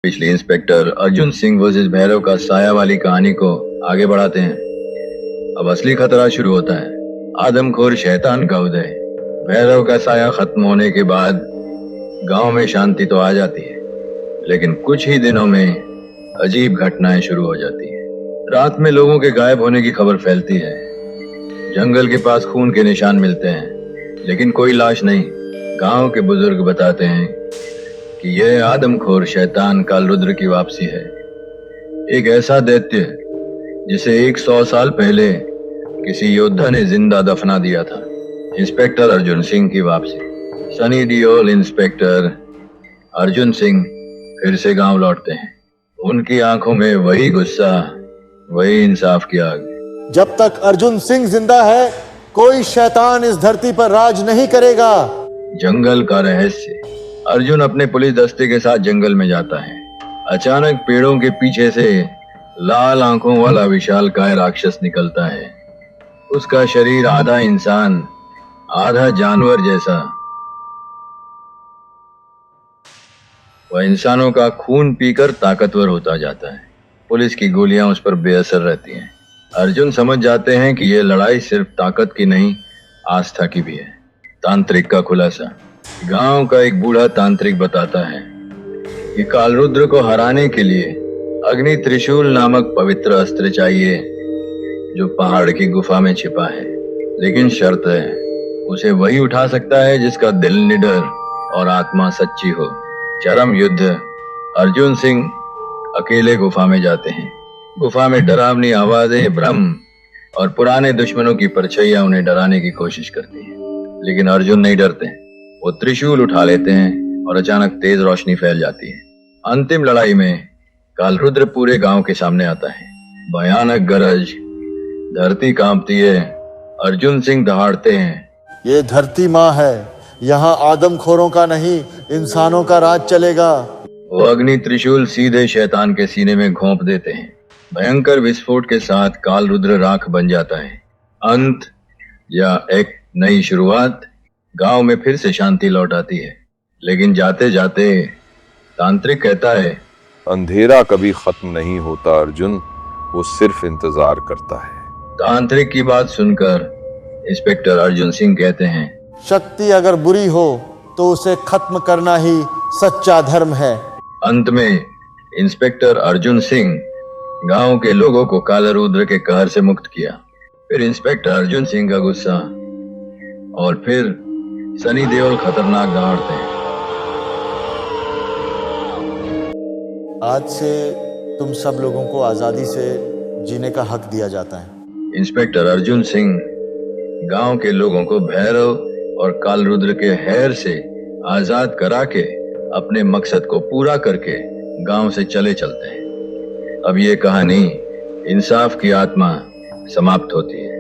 पिछले inspector Arjun Singh versus Bhairav का साया वाली कहानी को आगे बढ़ाते हैं। अब असली खतरा शुरू होता है। आदमखोर शैतान का उदय। भैरव का साया खत्म होने के बाद गांव में शांति तो आ जाती है, लेकिन कुछ ही दिनों में अजीब घटनाएं शुरू हो जाती हैं। रात में लोगों के गायब होने की खबर फैलती है। जंगल के पास खून के निशान मिलते हैं, लेकिन कोई लाश नहीं। गांव के बुजुर्ग बताते हैं कि यह आदमखोर शैतान कालरुद्र की वापसी है। एक ऐसा दैत्य जिसे 100 साल पहले किसी योद्धा ने जिंदा दफना दिया था। इंस्पेक्टर अर्जुन सिंह की वापसी। सनी डियोल इंस्पेक्टर अर्जुन सिंह फिर से गांव लौटते हैं। उनकी आंखों में वही गुस्सा, वही इंसाफ की आग। जब तक अर्जुन सिंह जिंदा है, कोई शैतान इस धरती पर राज नहीं करेगा। जंगल का रहस्य। अर्जुन अपने पुलिस दस्ते के साथ जंगल में जाता है। अचानक पेड़ों के पीछे से लाल आंखों वाला विशालकाय राक्षस निकलता है। उसका शरीर आधा इंसान आधा जानवर जैसा। वह इंसानों का खून पीकर ताकतवर होता जाता है। पुलिस की गोलियां उस पर बेअसर रहती हैं। अर्जुन समझ जाते हैं कि यह लड़ाई सिर्फ ताकत की नहीं, आस्था की भी है। तांत्रिक का खुलासा। गांव का एक बूढ़ा तांत्रिक बताता है कि कालरुद्र को हराने के लिए अग्नि त्रिशूल नामक पवित्र अस्त्र चाहिए, जो पहाड़ की गुफा में छिपा है। लेकिन शर्त है, उसे वही उठा सकता है जिसका दिल निडर और आत्मा सच्ची हो। चरम युद्ध। अर्जुन सिंह अकेले गुफा में जाते हैं। गुफा में डरावनी आवाजें, भ्रम और पुराने दुश्मनों की परछाइयां उन्हें डराने की कोशिश करती हैं, लेकिन अर्जुन नहीं डरते। वो त्रिशूल उठा लेते हैं और अचानक तेज रोशनी फैल जाती है। अंतिम लड़ाई में कालरुद्र पूरे गांव के सामने आता है। भयानक गरज, धरती कांपती है। अर्जुन सिंह दहाड़ते हैं, ये धरती माँ है, यहाँ आदमखोरों का नहीं, इंसानों का राज चलेगा। वो अग्नि त्रिशूल सीधे शैतान के सीने में घोंप देते हैं। भयंकर विस्फोट के साथ कालरुद्र राख बन जाता है। अंत या एक नई शुरुआत। गांव में फिर से शांति लौट आती है, लेकिन जाते जाते तांत्रिक कहता है, अंधेरा कभी खत्म नहीं होता अर्जुन, वो सिर्फ इंतजार करता है। तांत्रिक की बात सुनकर इंस्पेक्टर अर्जुन सिंह कहते हैं, शक्ति अगर बुरी हो तो उसे खत्म करना ही सच्चा धर्म है। अंत में इंस्पेक्टर अर्जुन सिंह गांव के लोगों को कालरुद्र के कहर से मुक्त किया। फिर इंस्पेक्टर अर्जुन सिंह का गुस्सा और फिर सनी देओल खतरनाक दहाड़ते हैं। आज से तुम सब लोगों को आजादी से जीने का हक दिया जाता है। इंस्पेक्टर अर्जुन सिंह गांव के लोगों को भैरव और कालरुद्र के हैर से आजाद करा के अपने मकसद को पूरा करके गांव से चले चलते हैं। अब ये कहानी इंसाफ की आत्मा समाप्त होती है।